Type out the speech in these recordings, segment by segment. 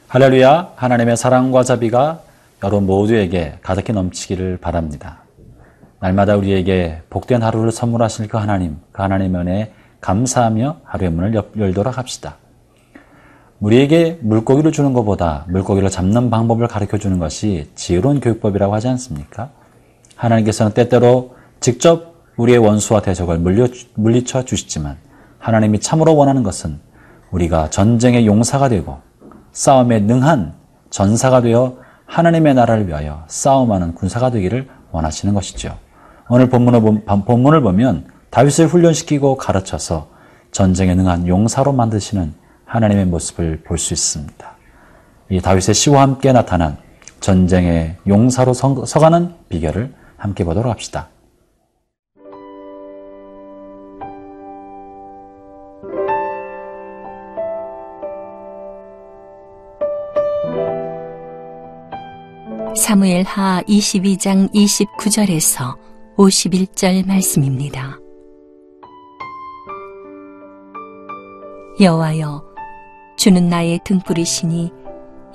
할렐루야, 하나님의 사랑과 자비가 여러분 모두에게 가득히 넘치기를 바랍니다. 날마다 우리에게 복된 하루를 선물하실 그 하나님의 은혜에 감사하며 하루의 문을 열도록 합시다. 우리에게 물고기를 주는 것보다 물고기를 잡는 방법을 가르쳐주는 것이 지혜로운 교육법이라고 하지 않습니까? 하나님께서는 때때로 직접 우리의 원수와 대적을 물리쳐 주시지만 하나님이 참으로 원하는 것은 우리가 전쟁의 용사가 되고 싸움에 능한 전사가 되어 하나님의 나라를 위하여 싸움하는 군사가 되기를 원하시는 것이죠. 오늘 본문을 보면 다윗을 훈련시키고 가르쳐서 전쟁에 능한 용사로 만드시는 하나님의 모습을 볼 수 있습니다. 이 다윗의 시와 함께 나타난 전쟁의 용사로 서가는 비결을 함께 보도록 합시다. 사무엘하 22장 29절에서 51절 말씀입니다. 여호와여, 주는 나의 등불이시니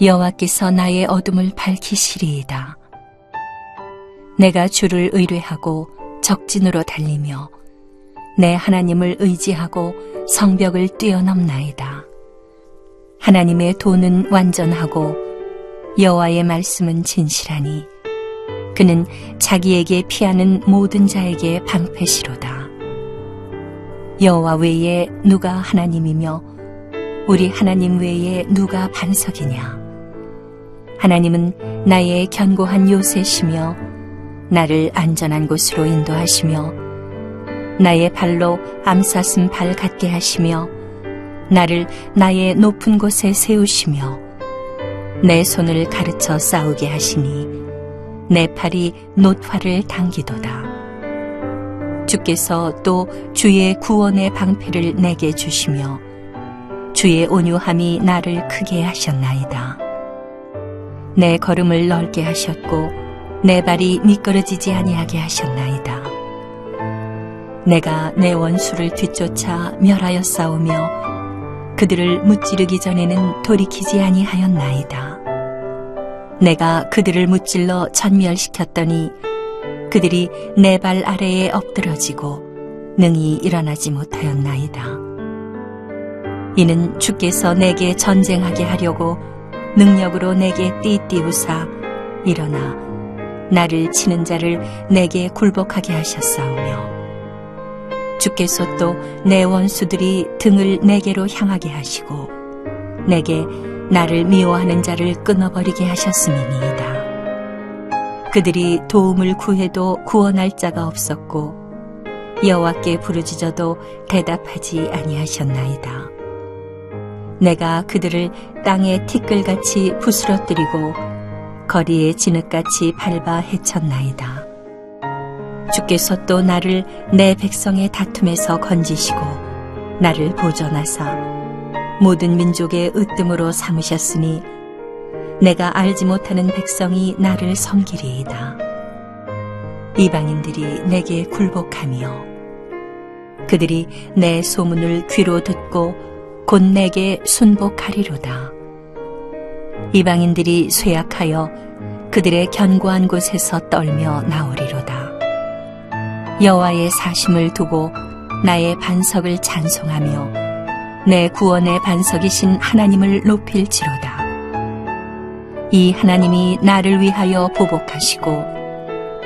여호와께서 나의 어둠을 밝히시리이다. 내가 주를 의뢰하고 적진으로 달리며 내 하나님을 의지하고 성벽을 뛰어넘나이다. 하나님의 도는 완전하고 여호와의 말씀은 진실하니 그는 자기에게 피하는 모든 자에게 방패시로다. 여호와 외에 누가 하나님이며 우리 하나님 외에 누가 반석이냐. 하나님은 나의 견고한 요새시며 나를 안전한 곳으로 인도하시며 나의 발로 암사슴 발 같게 하시며 나를 나의 높은 곳에 세우시며 내 손을 가르쳐 싸우게 하시니 내 팔이 놋화를 당기도다. 주께서 또 주의 구원의 방패를 내게 주시며 주의 온유함이 나를 크게 하셨나이다. 내 걸음을 넓게 하셨고 내 발이 미끄러지지 아니하게 하셨나이다. 내가 내 원수를 뒤쫓아 멸하여 싸우며 그들을 무찌르기 전에는 돌이키지 아니하였나이다. 내가 그들을 무찔러 전멸시켰더니 그들이 내 발 아래에 엎드러지고 능히 일어나지 못하였나이다. 이는 주께서 내게 전쟁하게 하려고 능력으로 내게 띠띠우사 일어나 나를 치는 자를 내게 굴복하게 하셨사오며 주께서 또 내 원수들이 등을 내게로 향하게 하시고 내게 나를 미워하는 자를 끊어버리게 하셨음이니이다. 그들이 도움을 구해도 구원할 자가 없었고 여호와께 부르짖어도 대답하지 아니하셨나이다. 내가 그들을 땅에 티끌같이 부스러뜨리고 거리에 진흙같이 밟아 헤쳤나이다. 주께서 또 나를 내 백성의 다툼에서 건지시고 나를 보존하사 모든 민족의 으뜸으로 삼으셨으니 내가 알지 못하는 백성이 나를 섬기리이다. 이방인들이 내게 굴복하며 그들이 내 소문을 귀로 듣고 곧 내게 순복하리로다. 이방인들이 쇠약하여 그들의 견고한 곳에서 떨며 나오리로다. 여호와의 사심을 두고 나의 반석을 찬송하며 내 구원의 반석이신 하나님을 높일지로다. 이 하나님이 나를 위하여 보복하시고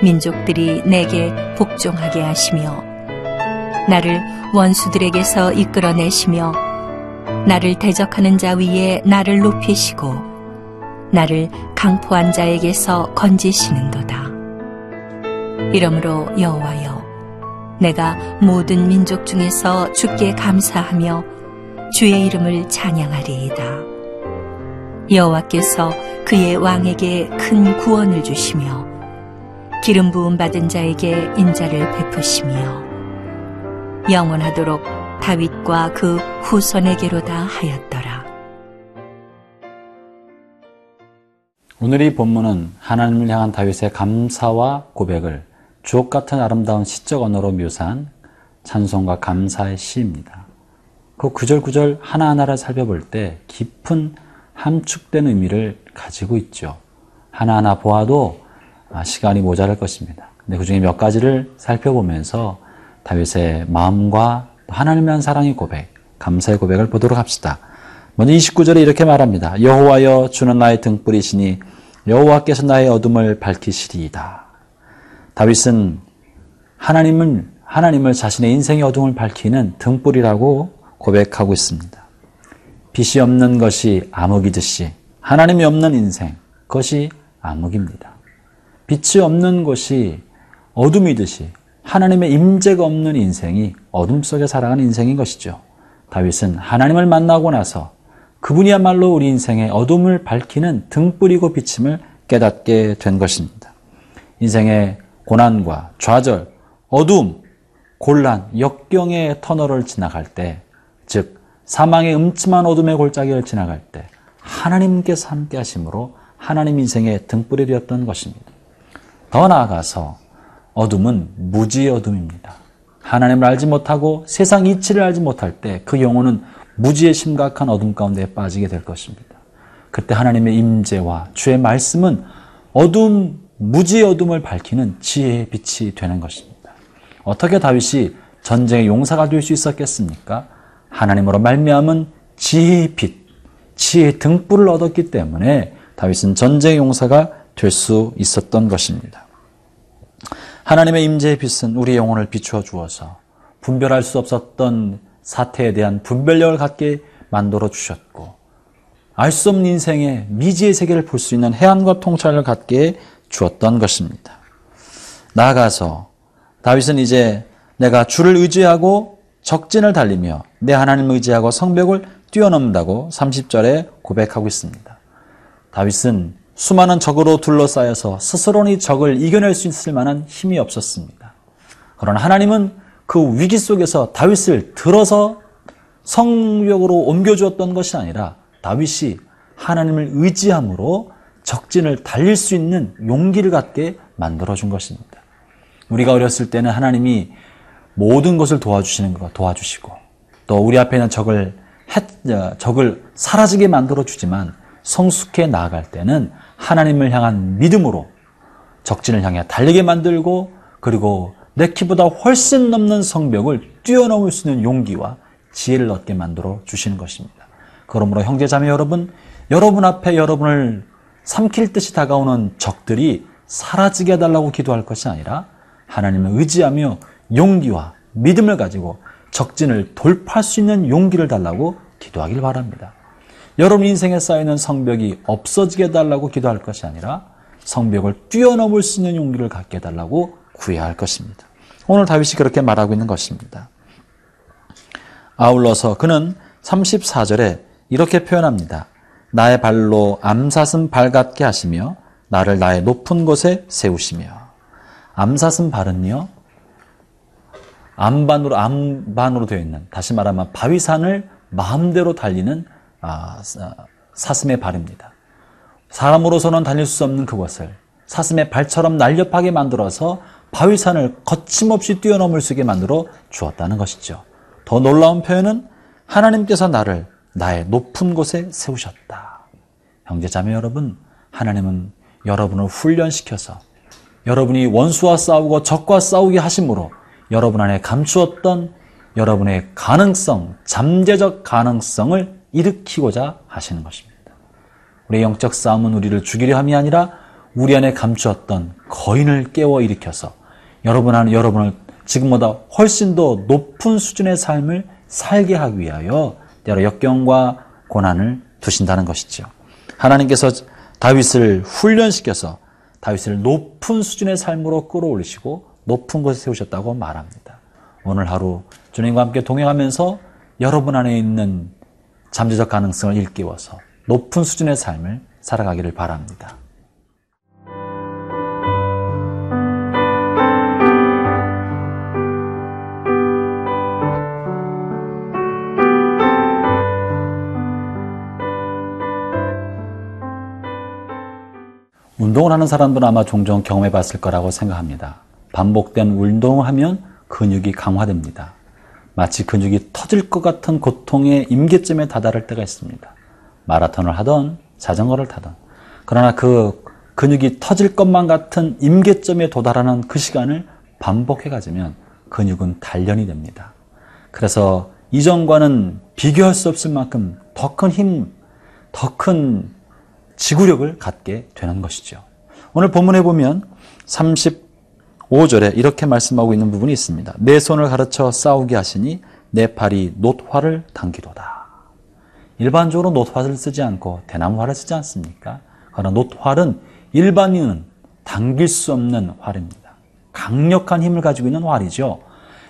민족들이 내게 복종하게 하시며 나를 원수들에게서 이끌어내시며 나를 대적하는 자 위에 나를 높이시고 나를 강포한 자에게서 건지시는도다. 이러므로 여호와여, 내가 모든 민족 중에서 주께 감사하며 주의 이름을 찬양하리이다. 여호와께서 그의 왕에게 큰 구원을 주시며 기름 부음 받은 자에게 인자를 베푸시며 영원하도록 다윗과 그 후손에게로다 하였더라. 오늘 이 본문은 하나님을 향한 다윗의 감사와 고백을 주옥 같은 아름다운 시적 언어로 묘사한 찬송과 감사의 시입니다. 그 구절구절 하나하나를 살펴볼 때 깊은 함축된 의미를 가지고 있죠. 하나하나 보아도 시간이 모자랄 것입니다. 근데 그 중에 몇 가지를 살펴보면서 다윗의 마음과 하나님을 향한 사랑의 고백, 감사의 고백을 보도록 합시다. 먼저 29절에 이렇게 말합니다. 여호와여, 주는 나의 등불이시니 여호와께서 나의 어둠을 밝히시리이다. 다윗은 하나님을 자신의 인생의 어둠을 밝히는 등불이라고 고백하고 있습니다. 빛이 없는 것이 암흑이듯이 하나님이 없는 인생, 그것이 암흑입니다. 빛이 없는 것이 어둠이듯이 하나님의 임재가 없는 인생이 어둠 속에 살아가는 인생인 것이죠. 다윗은 하나님을 만나고 나서 그분이야말로 우리 인생의 어둠을 밝히는 등불이고 비침을 깨닫게 된 것입니다. 인생의 고난과 좌절, 어둠, 곤란, 역경의 터널을 지나갈 때, 즉 사망의 음침한 어둠의 골짜기를 지나갈 때 하나님께서 함께 하심으로 하나님 인생의 등불이 되었던 것입니다. 더 나아가서 어둠은 무지의 어둠입니다. 하나님을 알지 못하고 세상 이치를 알지 못할 때 그 영혼은 무지의 심각한 어둠 가운데 빠지게 될 것입니다. 그때 하나님의 임재와 주의 말씀은 무지의 어둠을 밝히는 지혜의 빛이 되는 것입니다. 어떻게 다윗이 전쟁의 용사가 될 수 있었겠습니까? 하나님으로 말미암은 지혜의 빛, 지혜의 등불을 얻었기 때문에 다윗은 전쟁의 용사가 될 수 있었던 것입니다. 하나님의 임재의 빛은 우리의 영혼을 비추어 주어서 분별할 수 없었던 사태에 대한 분별력을 갖게 만들어 주셨고, 알 수 없는 인생의 미지의 세계를 볼 수 있는 해안과 통찰을 갖게 주었던 것입니다. 나아가서 다윗은 이제 내가 주를 의지하고 적진을 달리며 내 하나님을 의지하고 성벽을 뛰어넘는다고 30절에 고백하고 있습니다. 다윗은 수많은 적으로 둘러싸여서 스스로는 이 적을 이겨낼 수 있을 만한 힘이 없었습니다. 그러나 하나님은 그 위기 속에서 다윗을 들어서 성벽으로 옮겨주었던 것이 아니라 다윗이 하나님을 의지함으로 적진을 달릴 수 있는 용기를 갖게 만들어준 것입니다. 우리가 어렸을 때는 하나님이 모든 것을 도와주시고 또 우리 앞에 있는 적을 사라지게 만들어주지만 성숙해 나아갈 때는 하나님을 향한 믿음으로 적진을 향해 달리게 만들고, 그리고 내 키보다 훨씬 넘는 성벽을 뛰어넘을 수 있는 용기와 지혜를 얻게 만들어 주시는 것입니다. 그러므로 형제자매 여러분, 여러분 앞에 여러분을 삼킬 듯이 다가오는 적들이 사라지게 해달라고 기도할 것이 아니라 하나님을 의지하며 용기와 믿음을 가지고 적진을 돌파할 수 있는 용기를 달라고 기도하길 바랍니다. 여러분 인생에 쌓이는 성벽이 없어지게 해달라고 기도할 것이 아니라 성벽을 뛰어넘을 수 있는 용기를 갖게 해달라고 구해야 할 것입니다. 오늘 다윗이 그렇게 말하고 있는 것입니다. 아울러서 그는 34절에 이렇게 표현합니다. 나의 발로 암사슴 발 같게 하시며 나를 나의 높은 곳에 세우시며. 암사슴 발은요, 암반으로 되어 있는, 다시 말하면 바위산을 마음대로 달리는 사슴의 발입니다. 사람으로서는 달릴 수 없는 그것을 사슴의 발처럼 날렵하게 만들어서 바위산을 거침없이 뛰어넘을 수 있게 만들어 주었다는 것이죠. 더 놀라운 표현은 하나님께서 나를 나의 높은 곳에 세우셨다. 형제자매 여러분, 하나님은 여러분을 훈련시켜서 여러분이 원수와 싸우고 적과 싸우게 하심으로 여러분 안에 감추었던 여러분의 가능성, 잠재적 가능성을 일으키고자 하시는 것입니다. 우리의 영적 싸움은 우리를 죽이려 함이 아니라 우리 안에 감추었던 거인을 깨워 일으켜서 여러분을 지금보다 훨씬 더 높은 수준의 삶을 살게 하기 위하여 여러 역경과 고난을 두신다는 것이죠. 하나님께서 다윗을 훈련시켜서 다윗을 높은 수준의 삶으로 끌어올리시고 높은 곳에 세우셨다고 말합니다. 오늘 하루 주님과 함께 동행하면서 여러분 안에 있는 잠재적 가능성을 일깨워서 높은 수준의 삶을 살아가기를 바랍니다. 운동을 하는 사람들은 아마 종종 경험해 봤을 거라고 생각합니다. 반복된 운동을 하면 근육이 강화됩니다. 마치 근육이 터질 것 같은 고통의 임계점에 다다를 때가 있습니다. 마라톤을 하던 자전거를 타던, 그러나 그 근육이 터질 것만 같은 임계점에 도달하는 그 시간을 반복해 가지면 근육은 단련이 됩니다. 그래서 이전과는 비교할 수 없을 만큼 더 큰 힘, 더 큰 지구력을 갖게 되는 것이죠. 오늘 본문에 보면 35절에 이렇게 말씀하고 있는 부분이 있습니다. 내 손을 가르쳐 싸우게 하시니 내 팔이 놋활을 당기도다. 일반적으로 놋활을 쓰지 않고 대나무활을 쓰지 않습니까? 그러나 놋활은 일반인은 당길 수 없는 활입니다. 강력한 힘을 가지고 있는 활이죠.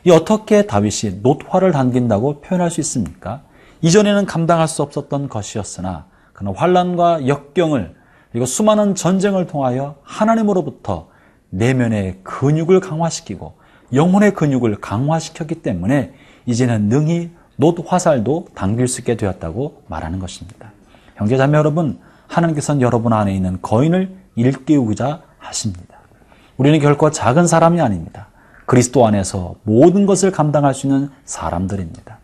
이 어떻게 다윗이 놋활을 당긴다고 표현할 수 있습니까? 이전에는 감당할 수 없었던 것이었으나 그러나 환난과 역경을 그리고 수많은 전쟁을 통하여 하나님으로부터 내면의 근육을 강화시키고 영혼의 근육을 강화시켰기 때문에 이제는 능히 놋화살도 당길 수 있게 되었다고 말하는 것입니다. 형제자매 여러분, 하나님께서는 여러분 안에 있는 거인을 일깨우고자 하십니다. 우리는 결코 작은 사람이 아닙니다. 그리스도 안에서 모든 것을 감당할 수 있는 사람들입니다.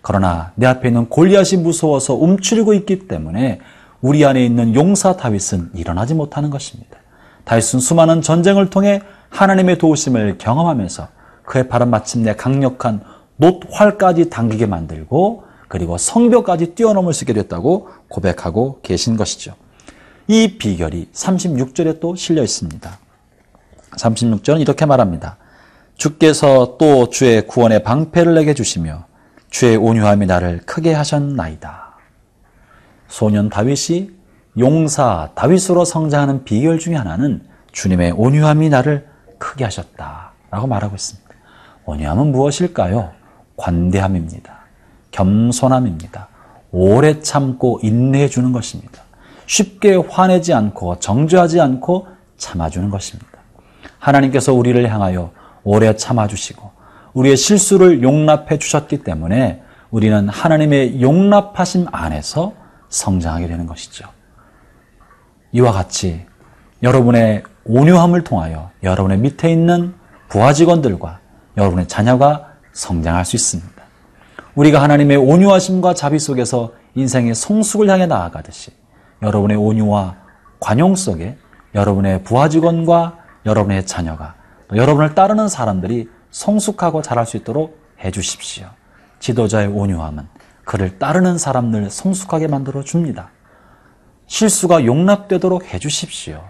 그러나 내 앞에 있는 골리앗이 무서워서 움츠리고 있기 때문에 우리 안에 있는 용사 다윗은 일어나지 못하는 것입니다. 다윗은 수많은 전쟁을 통해 하나님의 도우심을 경험하면서 그의 팔은 마침내 강력한 놋활까지 당기게 만들고 그리고 성벽까지 뛰어넘을 수 있게 됐다고 고백하고 계신 것이죠. 이 비결이 36절에 또 실려 있습니다. 36절은 이렇게 말합니다. 주께서 또 주의 구원의 방패를 내게 주시며 주의 온유함이 나를 크게 하셨나이다. 소년 다윗이 용사 다윗으로 성장하는 비결 중에 하나는 주님의 온유함이 나를 크게 하셨다라고 말하고 있습니다. 온유함은 무엇일까요? 관대함입니다. 겸손함입니다. 오래 참고 인내해 주는 것입니다. 쉽게 화내지 않고 정죄하지 않고 참아주는 것입니다. 하나님께서 우리를 향하여 오래 참아주시고 우리의 실수를 용납해 주셨기 때문에 우리는 하나님의 용납하심 안에서 성장하게 되는 것이죠. 이와 같이 여러분의 온유함을 통하여 여러분의 밑에 있는 부하 직원들과 여러분의 자녀가 성장할 수 있습니다. 우리가 하나님의 온유하심과 자비 속에서 인생의 성숙을 향해 나아가듯이 여러분의 온유와 관용 속에 여러분의 부하 직원과 여러분의 자녀가 또 여러분을 따르는 사람들이 성숙하고 자랄 수 있도록 해주십시오. 지도자의 온유함은 그를 따르는 사람들 성숙하게 만들어 줍니다. 실수가 용납되도록 해주십시오.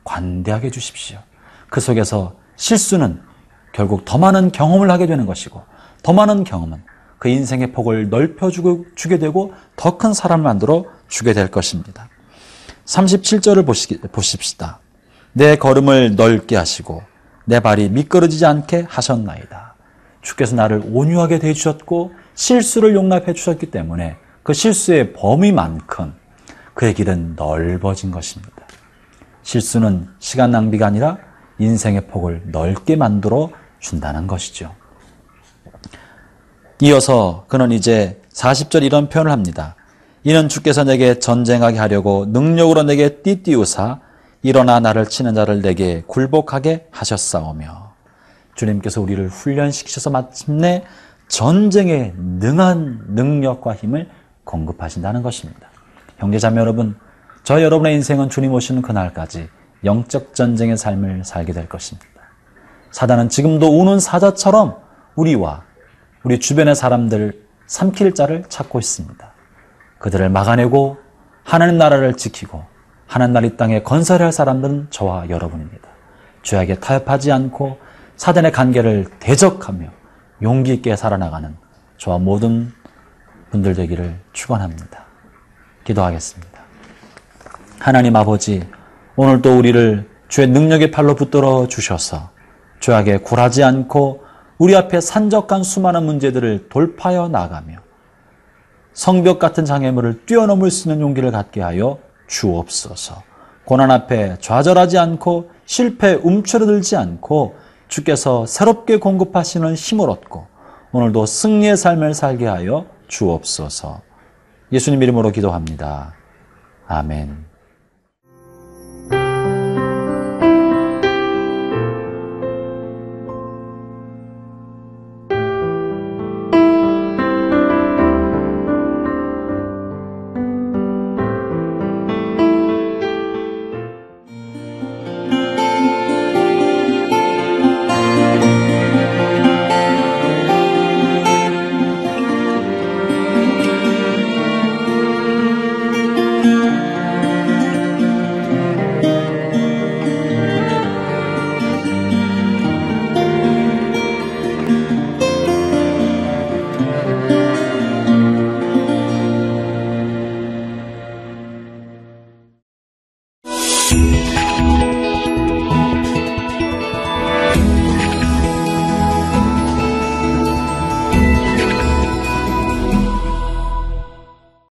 관대하게 해주십시오. 그 속에서 실수는 결국 더 많은 경험을 하게 되는 것이고 더 많은 경험은 그 인생의 폭을 넓혀주게 되고 더 큰 사람을 만들어 주게 될 것입니다. 37절을 보십시다. 내 걸음을 넓게 하시고 내 발이 미끄러지지 않게 하셨나이다. 주께서 나를 온유하게 대해주셨고 실수를 용납해 주셨기 때문에 그 실수의 범위만큼 그의 길은 넓어진 것입니다. 실수는 시간 낭비가 아니라 인생의 폭을 넓게 만들어 준다는 것이죠. 이어서 그는 이제 40절 이런 표현을 합니다. 이는 주께서 내게 전쟁하게 하려고 능력으로 내게 띠띠우사 일어나 나를 치는 자를 내게 굴복하게 하셨사오며 주님께서 우리를 훈련시키셔서 마침내 전쟁에 능한 능력과 힘을 공급하신다는 것입니다. 형제자매 여러분, 저 여러분의 인생은 주님 오시는 그날까지 영적 전쟁의 삶을 살게 될 것입니다. 사단은 지금도 우는 사자처럼 우리와 우리 주변의 사람들 삼킬 자를 찾고 있습니다. 그들을 막아내고 하나님 나라를 지키고 하나님 나라 이 땅에 건설할 사람들은 저와 여러분입니다. 죄악에 타협하지 않고 사단의 관계를 대적하며 용기 있게 살아나가는 저와 모든 분들 되기를 축원합니다. 기도하겠습니다. 하나님 아버지, 오늘도 우리를 주의 능력의 팔로 붙들어 주셔서 죄악에 굴하지 않고 우리 앞에 산적한 수많은 문제들을 돌파하여 나가며 성벽 같은 장애물을 뛰어넘을 수 있는 용기를 갖게 하여 주옵소서. 고난 앞에 좌절하지 않고 실패에 움츠러들지 않고 주께서 새롭게 공급하시는 힘을 얻고 오늘도 승리의 삶을 살게 하여 주옵소서. 예수님 이름으로 기도합니다. 아멘.